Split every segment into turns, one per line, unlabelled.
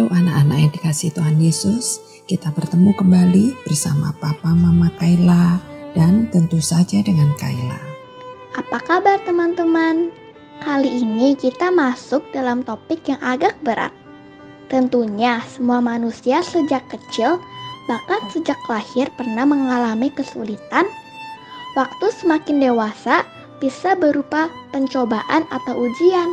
Halo anak-anak yang dikasihi Tuhan Yesus, kita bertemu kembali bersama Papa Mama Kayla dan tentu saja dengan Kayla.
Apa kabar teman-teman? Kali ini kita masuk dalam topik yang agak berat. Tentunya semua manusia sejak kecil, bahkan sejak lahir pernah mengalami kesulitan. Waktu semakin dewasa bisa berupa pencobaan atau ujian.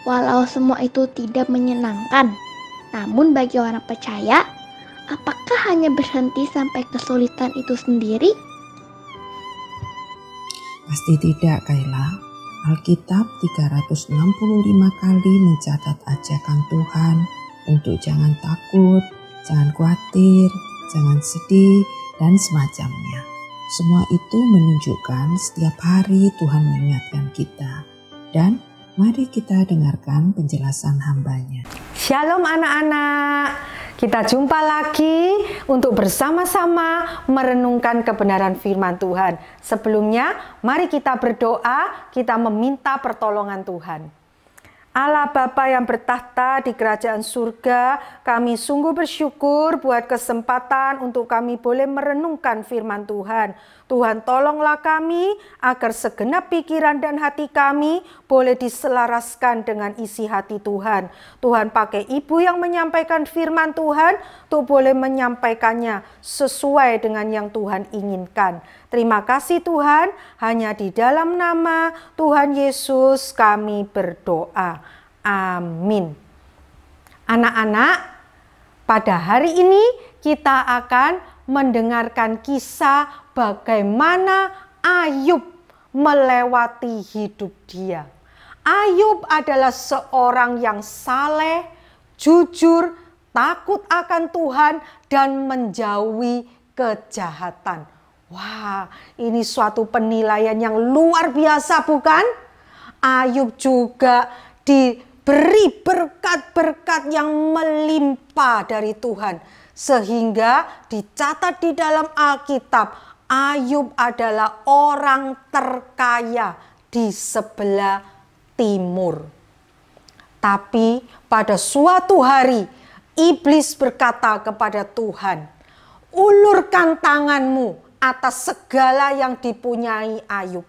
Walau semua itu tidak menyenangkan, namun bagi orang percaya, apakah hanya berhenti sampai kesulitan itu sendiri?
Pasti tidak, Kayla. Alkitab 365 kali mencatat ajakan Tuhan untuk jangan takut, jangan khawatir, jangan sedih, dan semacamnya. Semua itu menunjukkan setiap hari Tuhan mengingatkan kita. Dan mari kita dengarkan penjelasan hamba-Nya.
Shalom anak-anak, kita jumpa lagi untuk bersama-sama merenungkan kebenaran firman Tuhan. Sebelumnya, mari kita berdoa, kita meminta pertolongan Tuhan. Allah Bapa yang bertahta di kerajaan surga, kami sungguh bersyukur buat kesempatan untuk kami boleh merenungkan firman Tuhan. Tuhan tolonglah kami agar segenap pikiran dan hati kami boleh diselaraskan dengan isi hati Tuhan. Tuhan pakai ibu yang menyampaikan firman Tuhan untuk boleh menyampaikannya sesuai dengan yang Tuhan inginkan. Terima kasih Tuhan, hanya di dalam nama Tuhan Yesus kami berdoa. Amin. Anak-anak, pada hari ini kita akan mendengarkan kisah bagaimana Ayub melewati hidup dia. Ayub adalah seorang yang saleh, jujur, takut akan Tuhan, dan menjauhi kejahatan. Wah, ini suatu penilaian yang luar biasa, bukan? Ayub juga diberi berkat-berkat yang melimpah dari Tuhan. Sehingga dicatat di dalam Alkitab, Ayub adalah orang terkaya di sebelah timur. Tapi pada suatu hari, iblis berkata kepada Tuhan, "Ulurkan tanganmu atas segala yang dipunyai Ayub,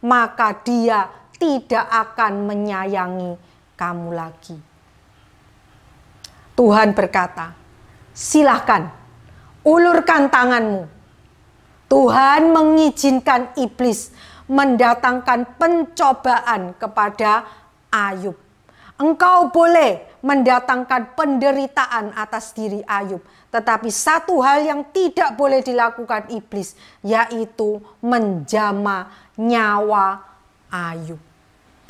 maka dia tidak akan menyayangi kamu lagi." Tuhan berkata, "Silahkan, ulurkan tanganmu." Tuhan mengizinkan iblis mendatangkan pencobaan kepada Ayub. Engkau boleh mendatangkan penderitaan atas diri Ayub. Tetapi satu hal yang tidak boleh dilakukan iblis, yaitu menjamah nyawa Ayub.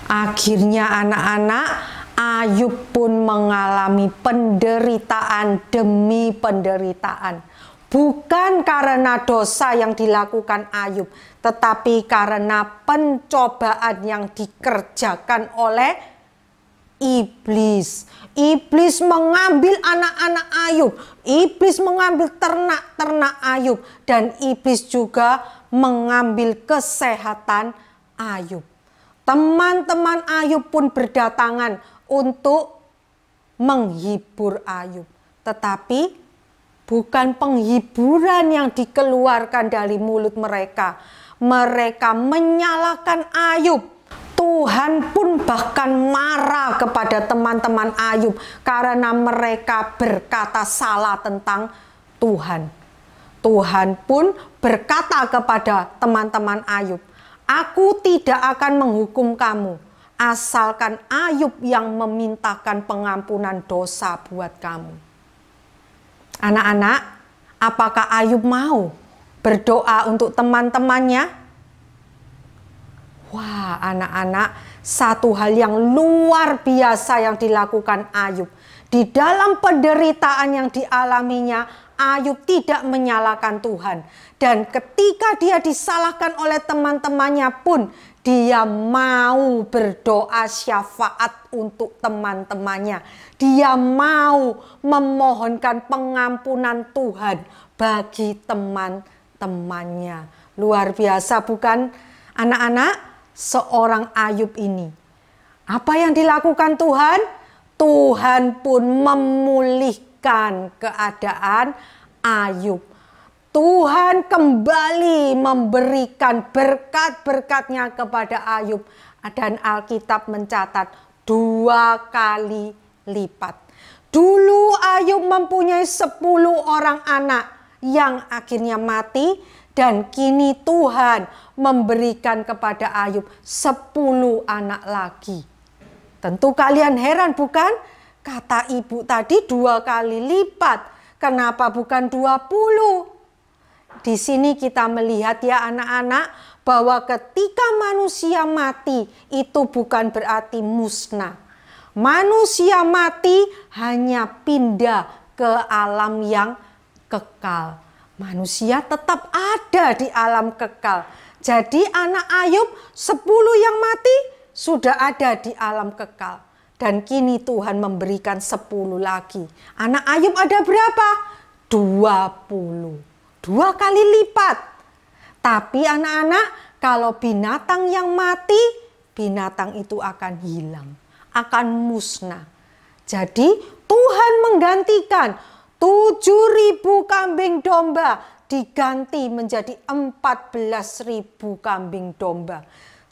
Akhirnya anak-anak, Ayub pun mengalami penderitaan demi penderitaan. Bukan karena dosa yang dilakukan Ayub, tetapi karena pencobaan yang dikerjakan oleh iblis. Iblis mengambil anak-anak Ayub, iblis mengambil ternak-ternak Ayub, dan iblis juga mengambil kesehatan Ayub. Teman-teman Ayub pun berdatangan untuk menghibur Ayub, tetapi bukan penghiburan yang dikeluarkan dari mulut mereka. Mereka menyalahkan Ayub. Tuhan pun bahkan marah kepada teman-teman Ayub karena mereka berkata salah tentang Tuhan. Tuhan pun berkata kepada teman-teman Ayub, "Aku tidak akan menghukum kamu, asalkan Ayub yang memintakan pengampunan dosa buat kamu." Anak-anak, apakah Ayub mau berdoa untuk teman-temannya? Wah, anak-anak, satu hal yang luar biasa yang dilakukan Ayub. Di dalam penderitaan yang dialaminya, Ayub tidak menyalahkan Tuhan. Dan ketika dia disalahkan oleh teman-temannya pun, dia mau berdoa syafaat untuk teman-temannya. Dia mau memohonkan pengampunan Tuhan bagi teman-temannya. Luar biasa bukan anak-anak? Seorang Ayub ini. Apa yang dilakukan Tuhan? Tuhan pun memulihkan keadaan Ayub. Tuhan kembali memberikan berkat-berkatnya kepada Ayub. Dan Alkitab mencatat 2 kali lipat. Dulu Ayub mempunyai 10 orang anak yang akhirnya mati. Dan kini Tuhan memberikan kepada Ayub 10 anak lagi. Tentu kalian heran bukan? Kata ibu tadi 2 kali lipat. Kenapa bukan 20? Di sini kita melihat ya anak-anak bahwa ketika manusia mati itu bukan berarti musnah. Manusia mati hanya pindah ke alam yang kekal. Manusia tetap ada di alam kekal. Jadi anak Ayub 10 yang mati sudah ada di alam kekal. Dan kini Tuhan memberikan 10 lagi. Anak Ayub ada berapa? 20. 2 kali lipat. Tapi anak-anak, kalau binatang yang mati, binatang itu akan hilang, akan musnah. Jadi Tuhan menggantikan 7.000 kambing domba diganti menjadi 14.000 kambing domba.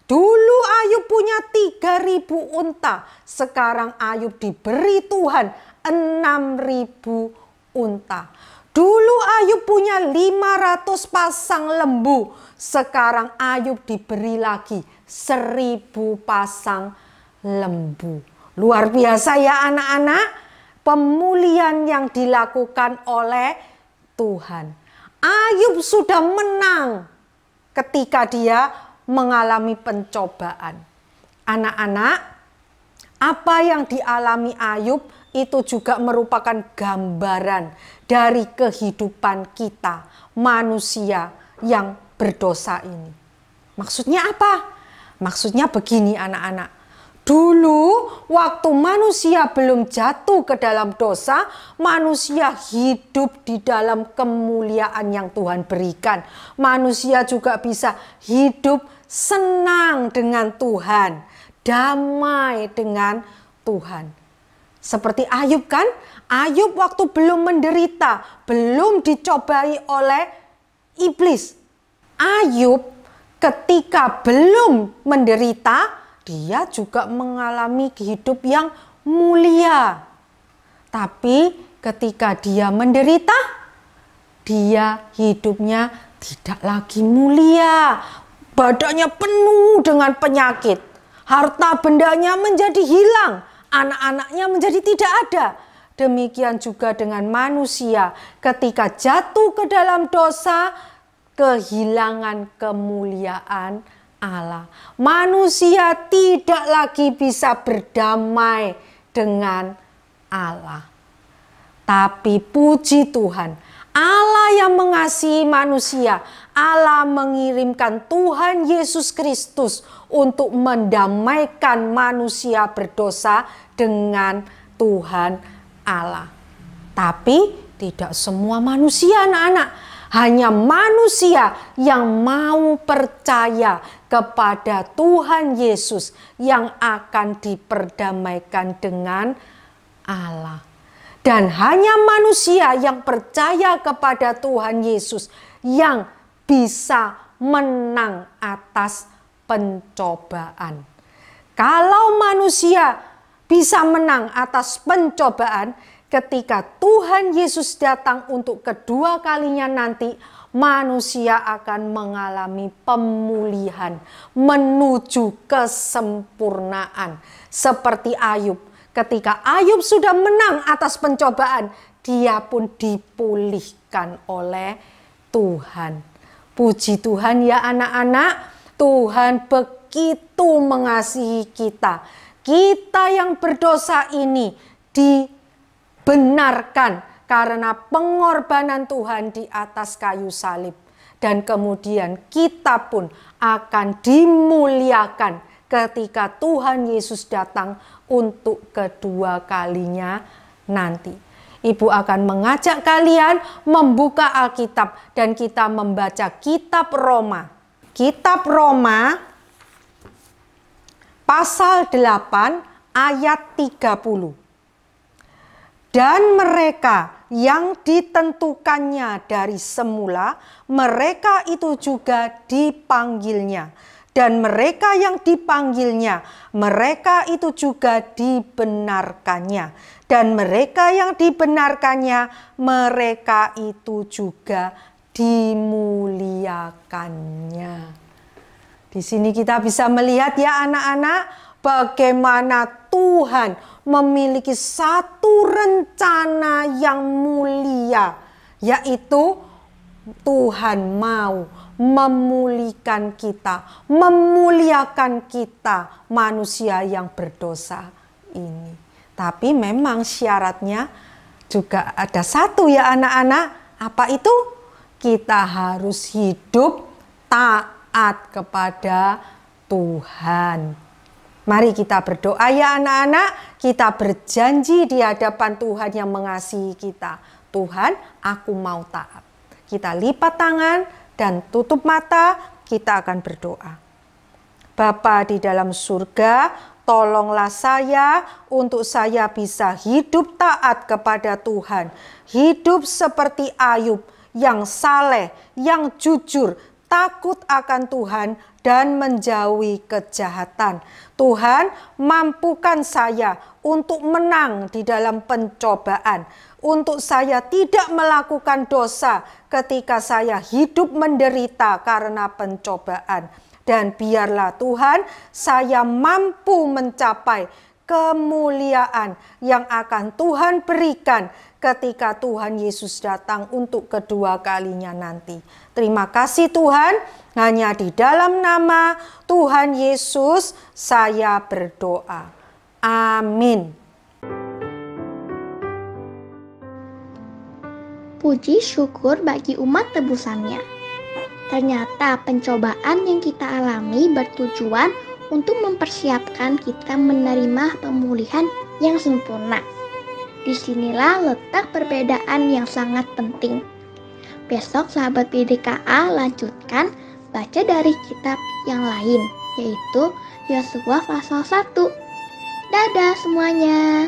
Dulu Ayub punya 3.000 unta, sekarang Ayub diberi Tuhan 6.000 unta. Dulu Ayub punya 500 pasang lembu, sekarang Ayub diberi lagi 1.000 pasang lembu. Luar biasa ya anak-anak, pemulihan yang dilakukan oleh Tuhan. Ayub sudah menang ketika dia mengalami pencobaan. Anak-anak, apa yang dialami Ayub itu juga merupakan gambaran dari kehidupan kita, manusia yang berdosa ini. Maksudnya apa? Maksudnya begini anak-anak. Dulu waktu manusia belum jatuh ke dalam dosa, manusia hidup di dalam kemuliaan yang Tuhan berikan. Manusia juga bisa hidup senang dengan Tuhan, damai dengan Tuhan. Seperti Ayub kan? Ayub waktu belum menderita, belum dicobai oleh iblis. Ayub ketika belum menderita, dia juga mengalami hidup yang mulia. Tapi ketika dia menderita, dia hidupnya tidak lagi mulia. Badannya penuh dengan penyakit. Harta bendanya menjadi hilang. Anak-anaknya menjadi tidak ada. Demikian juga dengan manusia. Ketika jatuh ke dalam dosa, kehilangan kemuliaan Allah. Manusia tidak lagi bisa berdamai dengan Allah. Tapi puji Tuhan, Allah yang mengasihi manusia, Allah mengirimkan Tuhan Yesus Kristus untuk mendamaikan manusia berdosa dengan Tuhan Allah. Tapi tidak semua manusia anak-anak, hanya manusia yang mau percaya kepada Tuhan Yesus yang akan diperdamaikan dengan Allah. Dan hanya manusia yang percaya kepada Tuhan Yesus yang bisa menang atas pencobaan. Kalau manusia bisa menang atas pencobaan, ketika Tuhan Yesus datang untuk kedua kalinya nanti, manusia akan mengalami pemulihan menuju kesempurnaan. Seperti Ayub, ketika Ayub sudah menang atas pencobaan, dia pun dipulihkan oleh Tuhan. Puji Tuhan ya anak-anak, Tuhan begitu mengasihi kita. Kita yang berdosa ini dibenarkan karena pengorbanan Tuhan di atas kayu salib. Dan kemudian kita pun akan dimuliakan ketika Tuhan Yesus datang untuk kedua kalinya nanti. Ibu akan mengajak kalian membuka Alkitab dan kita membaca kitab Roma. Kitab Roma pasal 8 ayat 30. Dan mereka yang ditentukannya dari semula, mereka itu juga dipanggilnya. Dan mereka yang dipanggilnya, mereka itu juga dibenarkannya. Dan mereka yang dibenarkannya, mereka itu juga dimuliakannya. Di sini kita bisa melihat ya anak-anak, bagaimana Tuhan memiliki satu rencana yang mulia, yaitu Tuhan mau memulihkan kita, memuliakan kita manusia yang berdosa ini. Tapi memang syaratnya juga ada satu ya anak-anak. Apa itu? Kita harus hidup taat kepada Tuhan. Mari kita berdoa ya anak-anak, kita berjanji di hadapan Tuhan yang mengasihi kita. Tuhan, aku mau taat. Kita lipat tangan dan tutup mata, kita akan berdoa. Bapa di dalam surga, tolonglah saya untuk saya bisa hidup taat kepada Tuhan. Hidup seperti Ayub yang saleh, yang jujur, takut akan Tuhan dan menjauhi kejahatan. Tuhan, mampukan saya untuk menang di dalam pencobaan, untuk saya tidak melakukan dosa ketika saya hidup menderita karena pencobaan. Dan biarlah Tuhan, saya mampu mencapai kemuliaan yang akan Tuhan berikan ketika Tuhan Yesus datang untuk kedua kalinya nanti. Terima kasih Tuhan, hanya di dalam nama Tuhan Yesus saya berdoa. Amin.
Puji syukur bagi umat tebusannya. Ternyata pencobaan yang kita alami bertujuan untuk mempersiapkan kita menerima pemulihan yang sempurna. Disinilah letak perbedaan yang sangat penting. Besok sahabat PDKA lanjutkan baca dari kitab yang lain, yaitu Yosua pasal 1. Dadah semuanya.